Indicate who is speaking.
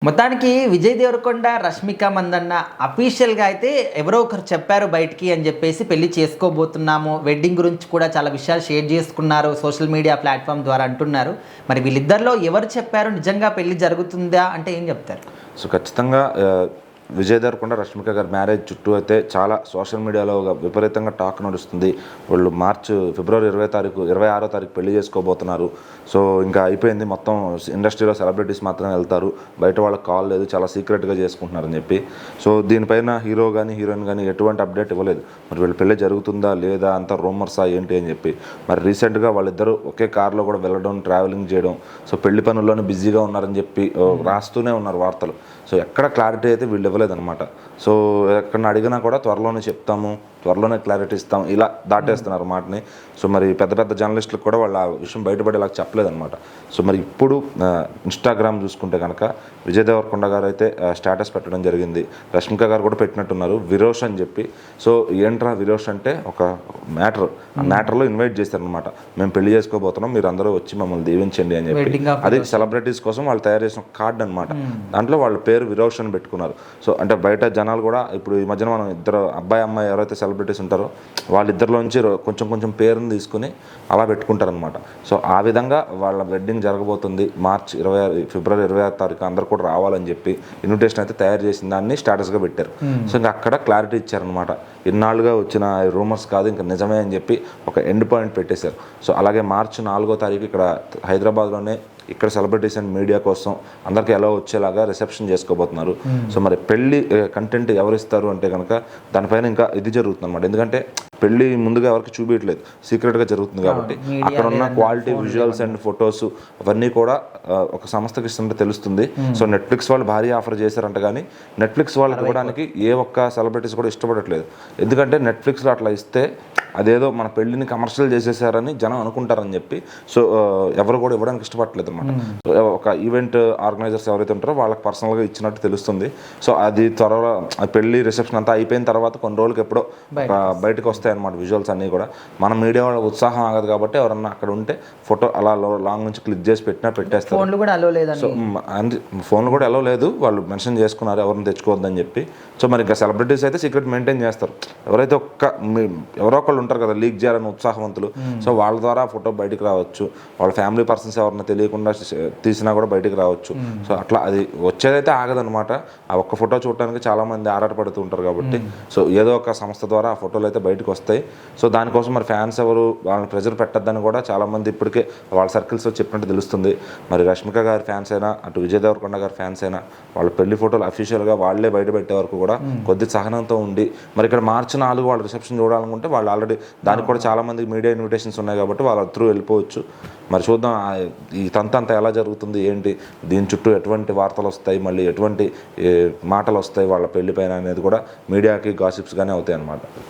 Speaker 1: మొత్తానికి విజయ్ దేవరకొండ, రష్మిక మందన్న అఫీషియల్‌గా అయితే ఎవరో ఒకరు చెప్పారు బయటికి అని చెప్పేసి పెళ్లి చేసుకోబోతున్నాము. వెడ్డింగ్ గురించి కూడా చాలా విషయాలు షేర్ చేసుకున్నారు సోషల్ మీడియా ప్లాట్‌ఫామ్ ద్వారా అంటున్నారు. మరి వీళ్ళిద్దరిలో ఎవరు చెప్పారు? నిజంగా పెళ్లి జరుగుతుందా అంటే ఏం చెప్తారు?
Speaker 2: సో ఖచ్చితంగా విజయ్ దేవరకొండ, రష్మిక గారి మ్యారేజ్ చుట్టూ అయితే చాలా సోషల్ మీడియాలో విపరీతంగా టాక్ నడుస్తుంది. వాళ్ళు ఫిబ్రవరి 26వ తారీఖు పెళ్లి చేసుకోబోతున్నారు. సో ఇంకా అయిపోయింది, మొత్తం ఇండస్ట్రీలో సెలబ్రిటీస్ మాత్రమే వెళ్తారు, బయట వాళ్ళకి కాల్ లేదు, చాలా సీక్రెట్గా చేసుకుంటున్నారని చెప్పి. సో దీనిపైన హీరో కానీ హీరోయిన్ కానీ ఎటువంటి అప్డేట్ ఇవ్వలేదు. మరి వీళ్ళ పెళ్లి జరుగుతుందా లేదా, అంత రూమర్సా ఏంటి అని చెప్పి. మరి రీసెంట్గా వాళ్ళిద్దరూ ఒకే కార్లో కూడా వెళ్ళడం, ట్రావెలింగ్ చేయడం, సో పెళ్లి పనుల్లోనే బిజీగా ఉన్నారని చెప్పి రాస్తూనే ఉన్నారు వార్తలు. సో ఎక్కడ క్లారిటీ అయితే వీళ్ళు ఇవ్వలేదన్నమాట. సో ఎక్కడ అడిగినా కూడా త్వరలోనే చెప్తాము, త్వరలోనే క్లారిటీ ఇస్తాం, ఇలా దాటేస్తున్నారు మాటని. సో మరి పెద్ద పెద్ద జర్నలిస్టులకు కూడా వాళ్ళు ఆ విషయం బయటపడేలా చెప్పలేదన్నమాట. సో మరి ఇప్పుడు ఇన్స్టాగ్రామ్ చూసుకుంటే కనుక విజయ్ దేవరకొండ గారు అయితే స్టేటస్ పెట్టడం జరిగింది. రష్మిక గారు కూడా పెట్టినట్టున్నారు, విరోష్ అని చెప్పి. సో ఏంట్రా విరోష్ అంటే ఒక మ్యాటర్, ఆ మ్యాటర్లో ఇన్వైట్ చేశారనమాట. మేము పెళ్లి చేసుకోబోతున్నాం, మీరు అందరూ వచ్చి మమ్మల్ని దీవించండి అని చెప్పి. అది సెలబ్రిటీస్ కోసం వాళ్ళు తయారు చేసిన కార్డ్ అనమాట. దాంట్లో వాళ్ళ పేరు విరోష్ అని పెట్టుకున్నారు. సో అంటే బయట జనాలు కూడా ఇప్పుడు ఈ మధ్యన మనం ఇద్దరు అబ్బాయి అమ్మాయి ఎవరైతే సెలబ్రిటీస్ ఉంటారో వాళ్ళిద్దరిలోంచి కొంచెం కొంచెం పేరుని తీసుకుని అలా పెట్టుకుంటారనమాట. సో ఆ విధంగా వాళ్ళ వెడ్డింగ్ జరగబోతుంది ఫిబ్రవరి 26వ తారీఖు, అందరు కూడా రావాలని చెప్పి ఇన్విటేషన్ అయితే తయారు చేసిన దాన్ని స్టేటస్గా పెట్టారు. సో ఇంకా అక్కడ క్లారిటీ ఇచ్చారనమాట. ఇన్నాళ్ళుగా వచ్చిన రూమర్స్ కాదు, ఇంకా నిజమే అని చెప్పి ఒక ఎండ్ పాయింట్ పెట్టేశారు. సో అలాగే మార్చి 4వ తారీఖు ఇక్కడ హైదరాబాద్లోనే ఇక్కడ సెలబ్రిటీస్ అండ్ మీడియా కోసం అందరికీ ఎలా వచ్చేలాగా రిసెప్షన్ చేసుకోబోతున్నారు. సో మరి పెళ్లి కంటెంట్ ఎవరు ఇస్తారు అంటే కనుక దానిపైన ఇంకా ఇది జరుగుతుంది అనమాట. ఎందుకంటే పెళ్లి ముందుగా ఎవరికి చూపించట్లేదు, సీక్రెట్గా జరుగుతుంది కాబట్టి అక్కడ ఉన్న క్వాలిటీ విజువల్స్ అండ్ ఫొటోస్ అవన్నీ కూడా ఒక సంస్థకి ఇస్తుంటే తెలుస్తుంది. సో నెట్ఫ్లిక్స్ వాళ్ళు భారీ ఆఫర్ చేశారంట, కానీ నెట్ఫ్లిక్స్ వాళ్ళకి ఇవ్వడానికి ఏ ఒక్క సెలబ్రిటీస్ కూడా ఇష్టపడట్లేదు. ఎందుకంటే నెట్ఫ్లిక్స్లో అట్లా ఇస్తే అదేదో మన పెళ్లిని కమర్షియల్ చేసేసారని జనం అనుకుంటారని చెప్పి సో ఎవరు కూడా ఇవ్వడానికి ఇష్టపడట్లేదు అనమాట. ఒక ఈవెంట్ ఆర్గనైజర్స్ ఎవరైతే ఉంటారో వాళ్ళకి పర్సనల్గా ఇచ్చినట్టు తెలుస్తుంది. సో అది త్వరలో పెళ్లి రిసెప్షన్ అంతా అయిపోయిన తర్వాత కొన్ని రోజులకి ఎప్పుడో బయటకు వస్తాయి అనమాట విజువల్స్ అన్నీ కూడా. మన మీడియా వాళ్ళ ఉత్సాహం ఆగదు కాబట్టి ఎవరన్నా అక్కడ ఉంటే ఫోటో అలా లాంగ్ నుంచి క్లిక్ చేసి పెట్టేస్తారు.
Speaker 1: ఫోన్లు కూడా అలో లేదు,
Speaker 2: సో ఫోన్లు కూడా అలో లేదు, వాళ్ళు మెన్షన్ చేసుకున్నారు ఎవరిని తెచ్చుకోవద్దని చెప్పి. సో మరి ఇంకా సెలబ్రిటీస్ అయితే సీక్రెట్ మెయింటైన్ చేస్తారు. ఎవరైతే ఎవరో ఒకళ్ళు ఉంటారు కదా లీక్ చేయాలని ఉత్సాహవంతులు, సో వాళ్ళ ద్వారా ఫోటో బయటకు రావచ్చు. వాళ్ళ ఫ్యామిలీ పర్సన్స్ ఎవరైనా తెలియకుండా తీసినా కూడా బయటకు రావచ్చు. సో అట్లా అది వచ్చేదైతే ఆగదనమాట. ఆ ఒక్క ఫోటో చూడటానికి చాలా మంది ఆరాటపడుతూ ఉంటారు కాబట్టి సో ఏదో ఒక సంస్థ ద్వారా ఆ ఫోటోలు అయితే బయటకు వస్తాయి. సో దానికోసం మరి ఫ్యాన్స్ ఎవరు వాళ్ళని ప్రెజర్ పెట్టద్దని కూడా చాలా మంది ఇప్పటికే వాళ్ళ సర్కిల్స్లో చెప్పినట్టు తెలుస్తుంది. మరి రష్మిక గారి ఫ్యాన్స్ అయినా, అటు విజయ్ దేవరకొండ గారి ఫ్యాన్స్ అయినా వాళ్ళ పెళ్లి ఫోటోలు అఫీషియల్గా వాళ్ళే బయట పెట్టే వరకు కూడా కొద్ది సహనంతో ఉండి, మరి ఇక్కడ మార్చి 4 వాళ్ళు రిసెప్షన్ చూడాలనుకుంటే వాళ్ళు ఆల్రెడీ దానికి కూడా చాలా మందికి మీడియా ఇన్విటేషన్స్ ఉన్నాయి కాబట్టి వాళ్ళ త్రూ వెళ్ళిపోవచ్చు. మరి చూద్దాం ఈ తంతంతా ఎలా జరుగుతుంది ఏంటి, దీని చుట్టూ ఎటువంటి వార్తలు వస్తాయి, మళ్ళీ ఎటువంటి మాటలు వస్తాయి వాళ్ళ పెళ్లి పైన అనేది కూడా మీడియాకి గాసిప్స్గానే అవుతాయి అన్నమాట.